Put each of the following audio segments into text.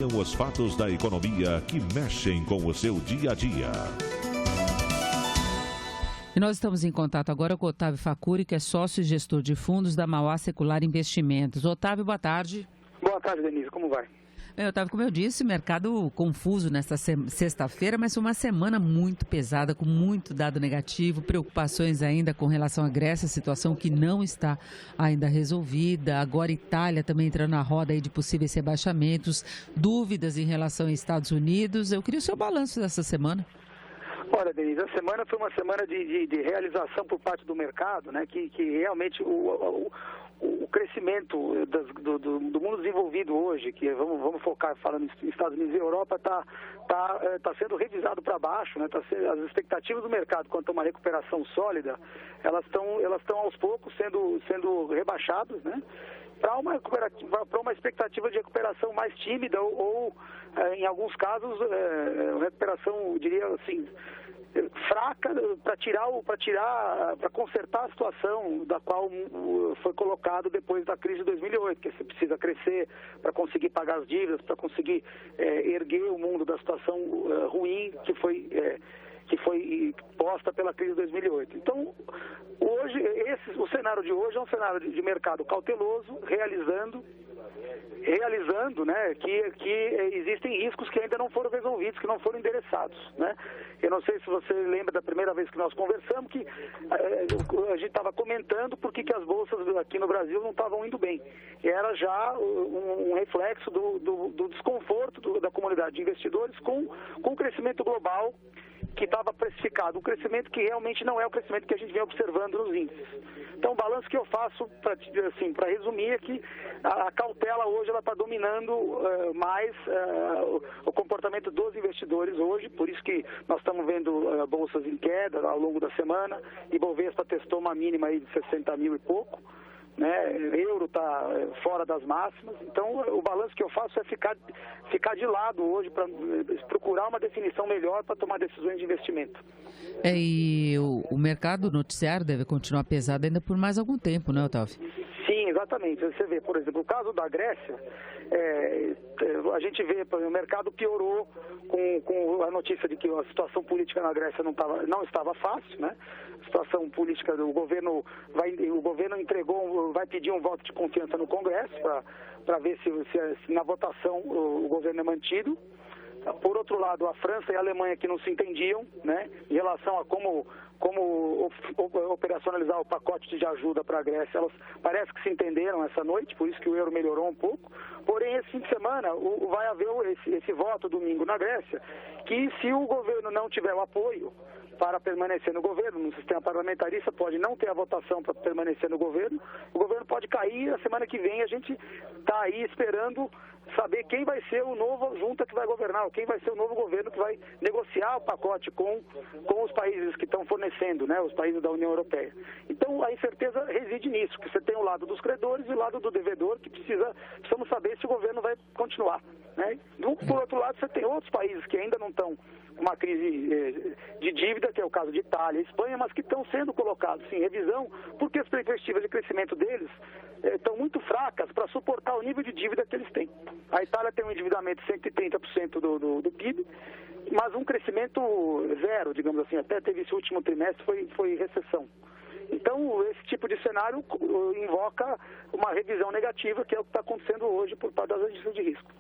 Os fatos da economia que mexem com o seu dia a dia. E nós estamos em contato agora com o Otávio Facuri, que é sócio e gestor de fundos da Mauá Secular Investimentos. Otávio, boa tarde. Boa tarde, Denise. Como vai? Otávio, como eu disse, mercado confuso nesta sexta-feira, mas foi uma semana muito pesada, com muito dado negativo, preocupações ainda com relação à Grécia, situação que não está ainda resolvida. Agora Itália também entrando na roda aí de possíveis rebaixamentos, dúvidas em relação aos Estados Unidos. Eu queria o seu balanço dessa semana. Olha, Denise, a semana foi uma semana de realização por parte do mercado, né, que realmente o crescimento do mundo desenvolvido hoje, que vamos focar falando em Estados Unidos e Europa, está sendo revisado para baixo, né? As expectativas do mercado quanto a uma recuperação sólida, elas estão aos poucos sendo rebaixadas, né? Para uma expectativa de recuperação mais tímida ou em alguns casos, uma recuperação, eu diria assim, fraca para consertar a situação da qual foi colocado depois da crise de 2008, que você precisa crescer para conseguir pagar as dívidas, para conseguir erguer o mundo da situação ruim que foi posta pela crise de 2008. Então, hoje, o cenário de hoje é um cenário de mercado cauteloso, realizando, né, que existem riscos que ainda não foram resolvidos, que não foram endereçados, né? Eu não sei se você lembra da primeira vez que nós conversamos, que a gente estava comentando por que as bolsas aqui no Brasil não estavam indo bem. E era já um reflexo do desconforto da comunidade de investidores com o crescimento global que estava precificado, um crescimento que realmente não é o crescimento que a gente vem observando nos índices. Então, o balanço que eu faço, para resumir, é que a cautela hoje está dominando mais o comportamento dos investidores hoje, por isso que nós estamos vendo bolsas em queda ao longo da semana, e Bovespa testou uma mínima aí de 60 mil e pouco, né? Euro está fora das máximas. Então, o balanço que eu faço é ficar de lado hoje para procurar uma definição melhor para tomar decisões de investimento. E o mercado noticiário deve continuar pesado ainda por mais algum tempo, né, Otávio? Sim, exatamente. Você vê, por exemplo, o caso da Grécia, a gente vê, o mercado piorou com a notícia de que a situação política na Grécia não estava fácil, né? A situação política, o governo vai pedir um voto de confiança no Congresso para ver se na votação o governo é mantido. Por outro lado, a França e a Alemanha que não se entendiam, né, em relação a como operacionalizar o pacote de ajuda para a Grécia, elas parece que se entenderam essa noite, por isso que o euro melhorou um pouco. Porém, esse fim de semana vai haver esse voto domingo na Grécia, que se o governo não tiver o apoio para permanecer no governo, no sistema parlamentarista pode não ter a votação para permanecer no governo, o governo pode cair. A semana que vem a gente está aí esperando saber quem vai ser o novo junta que vai governar, quem vai ser o novo governo que vai negociar o pacote com os países que estão fornecendo, né, os países da União Europeia. Então, a incerteza reside nisso, que você tem o lado dos credores e o lado do devedor, que precisamos saber se o governo vai continuar, né? Por outro lado, você tem outros países que ainda não estão com uma crise de dívida, que é o caso de Itália e Espanha, mas que estão sendo colocados em revisão, porque as perspectivas de crescimento deles estão muito fracas para suportar o nível de dívida que eles têm. A Itália tem um endividamento de 130% do PIB, mas um crescimento zero, digamos assim, até teve esse último trimestre, foi recessão. Então, esse tipo de cenário invoca uma revisão negativa, que é o que está acontecendo hoje por parte das agências de risco.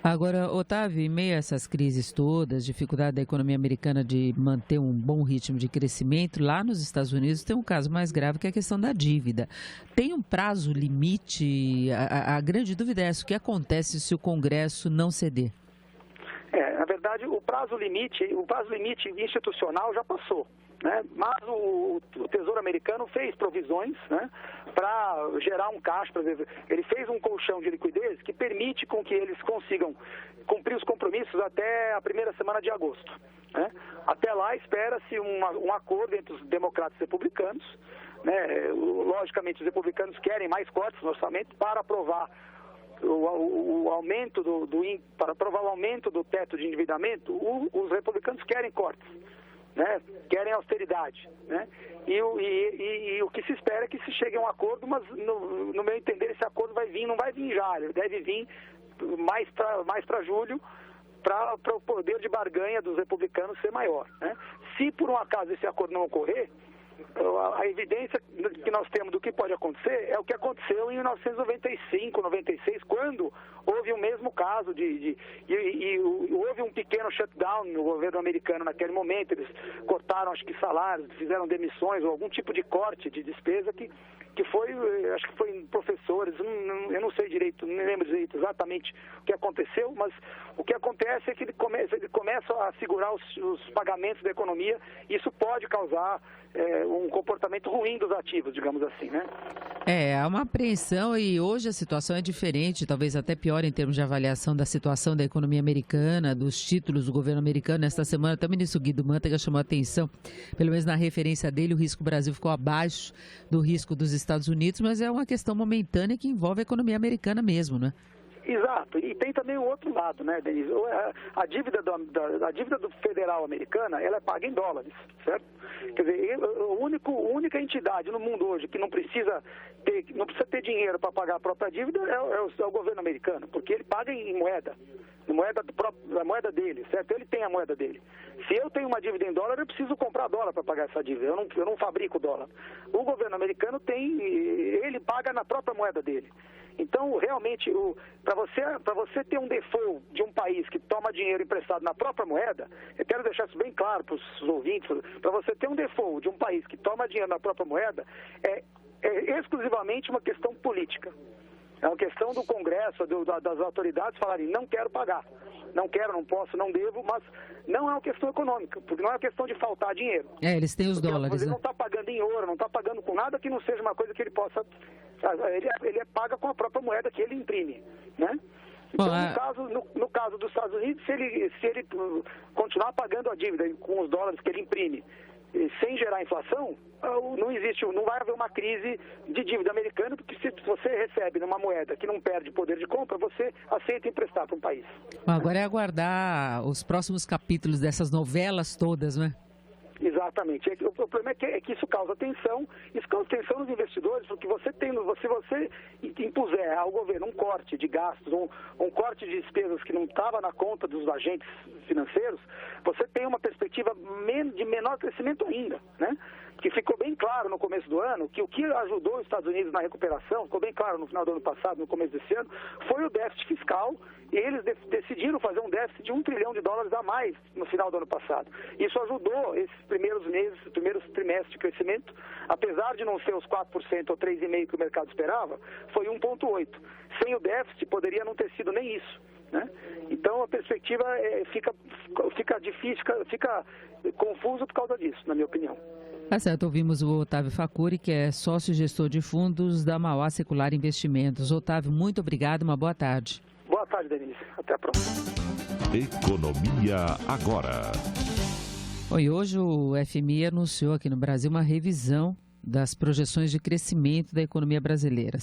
Agora, Otávio, em meio a essas crises todas, dificuldade da economia americana de manter um bom ritmo de crescimento, lá nos Estados Unidos tem um caso mais grave, que é a questão da dívida. Tem um prazo limite? A grande dúvida é essa: o que acontece se o Congresso não ceder? Na verdade, o prazo limite institucional já passou, né? Mas o Tesouro Americano fez provisões, né, para gerar um caixa. Por exemplo, ele fez um colchão de liquidez que permite com que eles consigam cumprir os compromissos até a primeira semana de agosto, né? Até lá espera-se um acordo entre os democratas e republicanos, né? Logicamente, os republicanos querem mais cortes no orçamento para aprovar o aumento para aprovar o aumento do teto de endividamento. Os republicanos querem cortes, né? Querem austeridade, né? E o que se espera é que se chegue a um acordo, mas no meu entender esse acordo não vai vir já, ele deve vir mais para julho, para o poder de barganha dos republicanos ser maior, né? Se por um acaso esse acordo não ocorrer, a evidência que nós temos do que pode acontecer é o que aconteceu em 1995, 96, quando houve o mesmo caso e houve um pequeno shutdown no governo americano naquele momento. Eles cortaram, acho que salários, fizeram demissões ou algum tipo de corte de despesa que foi, acho que foi em professores, eu não sei direito, não lembro direito exatamente o que aconteceu, mas o que acontece é que ele começa a segurar os pagamentos da economia, e isso pode causar um comportamento ruim dos ativos, digamos assim, né? Há uma apreensão e hoje a situação é diferente, talvez até pior em termos de avaliação da situação da economia americana, dos títulos do governo americano. Esta semana, até o ministro Guido Mantega chamou a atenção, pelo menos na referência dele, o risco Brasil ficou abaixo do risco dos Estados Unidos, mas é uma questão momentânea que envolve a economia americana mesmo, né? Exato, e tem também o outro lado, né, Denise? A dívida do federal americana, ela é paga em dólares, certo? Quer dizer, a única entidade no mundo hoje que não precisa ter dinheiro para pagar a própria dívida é o governo americano, porque ele paga em moeda. A moeda dele, certo? Ele tem a moeda dele. Se eu tenho uma dívida em dólar, eu preciso comprar dólar para pagar essa dívida. Eu não fabrico dólar. O governo americano ele paga na própria moeda dele. Então, realmente, para você ter um default de um país que toma dinheiro emprestado na própria moeda, eu quero deixar isso bem claro para os ouvintes, para você ter um default de um país que toma dinheiro na própria moeda, é exclusivamente uma questão política. É uma questão do Congresso, das autoridades falarem, não quero pagar, não quero, não posso, não devo, mas não é uma questão econômica, porque não é uma questão de faltar dinheiro. Eles têm os dólares, ele não está pagando em ouro, não está pagando com nada que não seja uma coisa que ele possa... Ele paga com a própria moeda que ele imprime, né? Então, no caso dos Estados Unidos, se ele continuar pagando a dívida com os dólares que ele imprime, sem gerar inflação, não vai haver uma crise de dívida americana, porque se você recebe numa moeda que não perde poder de compra, você aceita emprestar para um país. Agora é aguardar os próximos capítulos dessas novelas todas, né? Exatamente. O problema é que isso causa tensão nos investidores, porque se você impuser ao governo um corte de gastos, um corte de despesas que não estava na conta dos agentes financeiros, você tem uma perspectiva de menor crescimento ainda, né? Que ficou bem claro no começo do ano, que o que ajudou os Estados Unidos na recuperação, ficou bem claro no final do ano passado, no começo desse ano, foi o déficit fiscal, e eles decidiram fazer um déficit de $1 trilhão a mais no final do ano passado. Isso ajudou esses primeiros trimestres de crescimento, apesar de não ser os 4% ou 3,5% que o mercado esperava, foi 1,8%. Sem o déficit, poderia não ter sido nem isso, né? Então, a perspectiva fica difícil, fica confuso por causa disso, na minha opinião. Tá certo, ouvimos o Otávio Facuri, que é sócio e gestor de fundos da Mauá Secular Investimentos. Otávio, muito obrigado, uma boa tarde. Boa tarde, Denise. Até a próxima. Economia Agora. Hoje o FMI anunciou aqui no Brasil uma revisão das projeções de crescimento da economia brasileira.